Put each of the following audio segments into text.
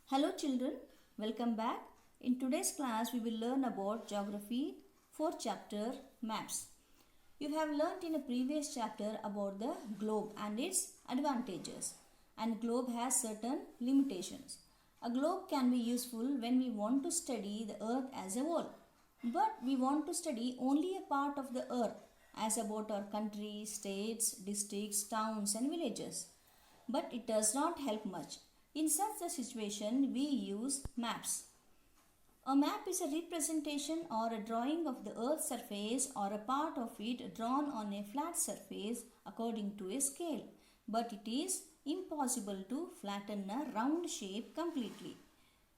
Hello children, welcome back. In today's class we will learn about geography 4th chapter maps. You have learnt in a previous chapter about the globe and its advantages. And globe has certain limitations. A globe can be useful when we want to study the earth as a whole. But we want to study only a part of the earth as about our country, states, districts, towns and villages. But it does not help much. In such a situation, we use maps. A map is a representation or a drawing of the earth's surface or a part of it drawn on a flat surface according to a scale. But it is impossible to flatten a round shape completely.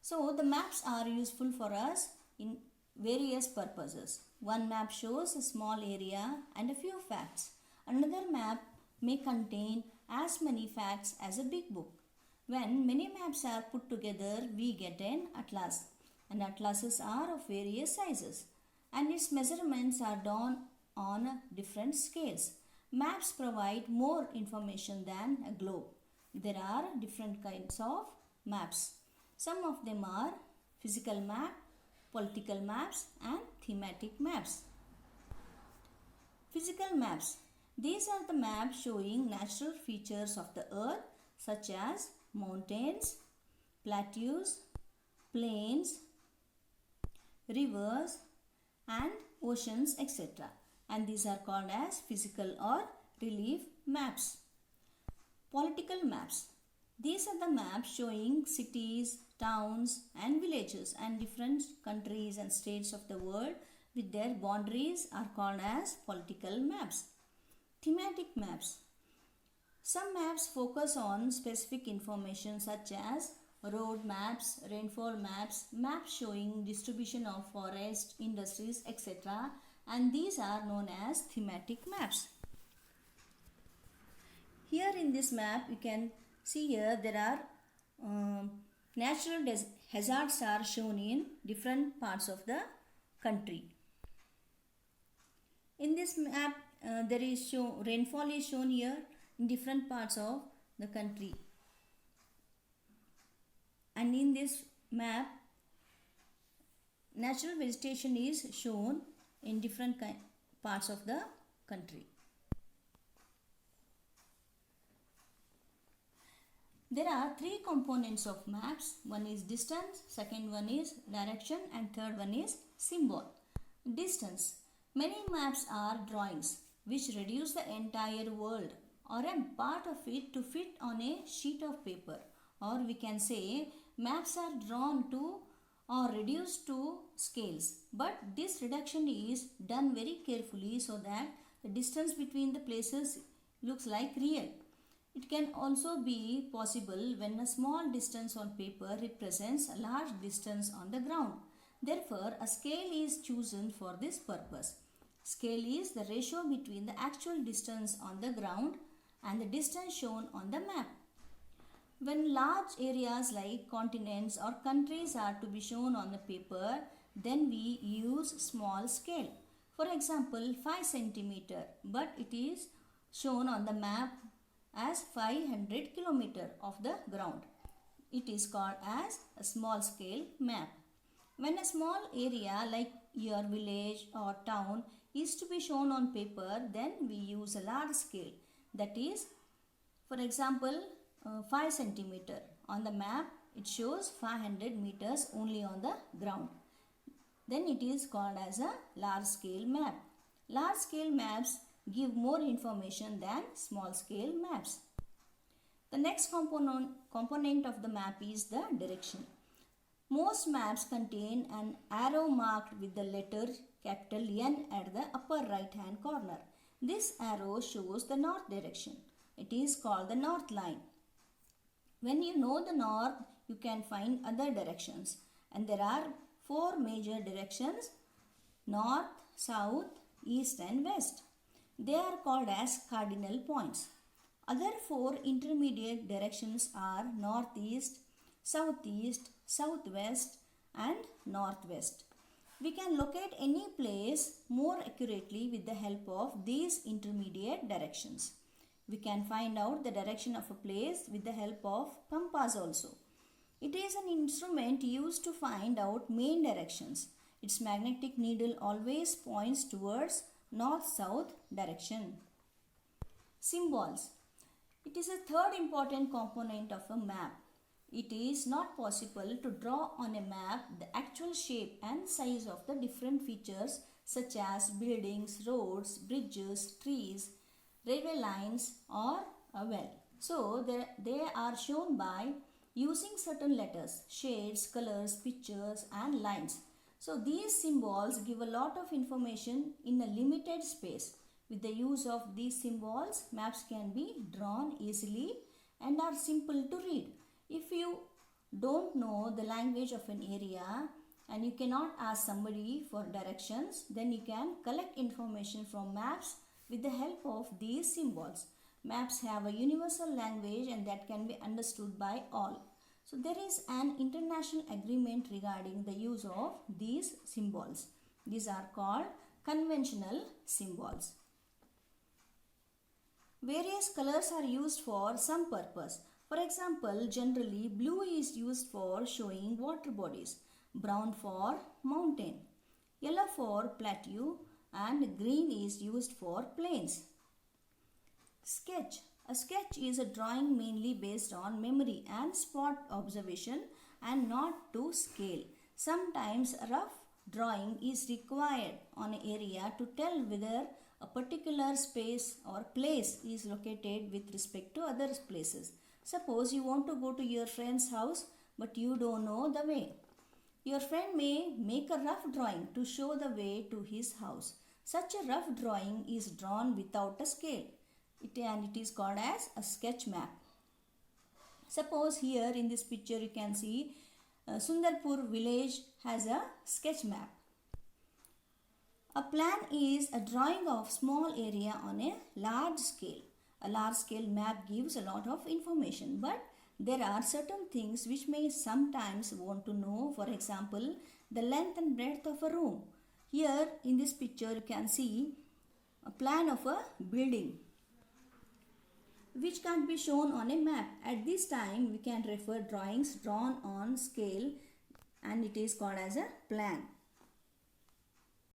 So the maps are useful for us in various purposes. One map shows a small area and a few facts. Another map may contain as many facts as a big book. When many maps are put together, we get an atlas. And atlases are of various sizes. And its measurements are done on different scales. Maps provide more information than a globe. There are different kinds of maps. Some of them are physical map, political maps and thematic maps. Physical maps. These are the maps showing natural features of the earth such as mountains, plateaus, plains, rivers and oceans, etc. And these are called as physical or relief maps. Political maps. These are the maps showing cities, towns and villages and different countries and states of the world with their boundaries are called as political maps. Thematic maps. Some maps focus on specific information such as road maps, rainfall maps, maps showing distribution of forest, industries, etc. And these are known as thematic maps. Here in this map you can see here there are natural hazards are shown in different parts of the country. In this map there is rainfall is shown here in different parts of the country. And in this map, natural vegetation is shown in different parts of the country. There are three components of maps. One is distance, second one is direction and third one is symbol. Distance. Many maps are drawings which reduce the entire world or a part of it to fit on a sheet of paper, or we can say maps are drawn to or reduced to scales, but this reduction is done very carefully so that the distance between the places looks like real. It can also be possible when a small distance on paper represents a large distance on the ground. Therefore, a scale is chosen for this purpose. Scale is the ratio between the actual distance on the ground and the distance shown on the map. When large areas like continents or countries are to be shown on the paper, then we use small scale. For example, 5 centimeter, but it is shown on the map as 500 kilometer of the ground. It is called as a small scale map. When a small area like your village or town is to be shown on paper, then we use a large scale. That is, for example, 5 centimeter. On the map, it shows 500 meters only on the ground. Then it is called as a large scale map. Large scale maps give more information than small scale maps. The next component of the map is the direction. Most maps contain an arrow marked with the letter capital N at the upper right hand corner. This arrow shows the north direction. It is called the north line. When you know the north, you can find other directions. And there are 4 major directions: north, south, east and west. They are called as cardinal points. Other 4 intermediate directions are northeast, southeast, southwest and northwest. We can locate any place more accurately with the help of these intermediate directions. We can find out the direction of a place with the help of compass also. It is an instrument used to find out main directions. Its magnetic needle always points towards north-south direction. Symbols. It is a third important component of a map. It is not possible to draw on a map the actual shape and size of the different features such as buildings, roads, bridges, trees, railway lines or a well. So they are shown by using certain letters, shades, colors, pictures and lines. So these symbols give a lot of information in a limited space. With the use of these symbols, maps can be drawn easily and are simple to read. If you don't know the language of an area and you cannot ask somebody for directions, then you can collect information from maps with the help of these symbols. Maps have a universal language and that can be understood by all. So there is an international agreement regarding the use of these symbols. These are called conventional symbols. Various colors are used for some purpose. For example, generally blue is used for showing water bodies, brown for mountain, yellow for plateau and green is used for plains. Sketch. A sketch is a drawing mainly based on memory and spot observation and not to scale. Sometimes a rough drawing is required on an area to tell whether a particular space or place is located with respect to other places. Suppose you want to go to your friend's house but you don't know the way. Your friend may make a rough drawing to show the way to his house. Such a rough drawing is drawn without a scale. It is called as a sketch map. Suppose here in this picture you can see Sundarpur village has a sketch map. A plan is a drawing of small area on a large scale. A large scale map gives a lot of information, but there are certain things which may sometimes want to know. For example, the length and breadth of a room. Here in this picture you can see a plan of a building which can't be shown on a map. At this time we can refer drawings drawn on scale and it is called as a plan.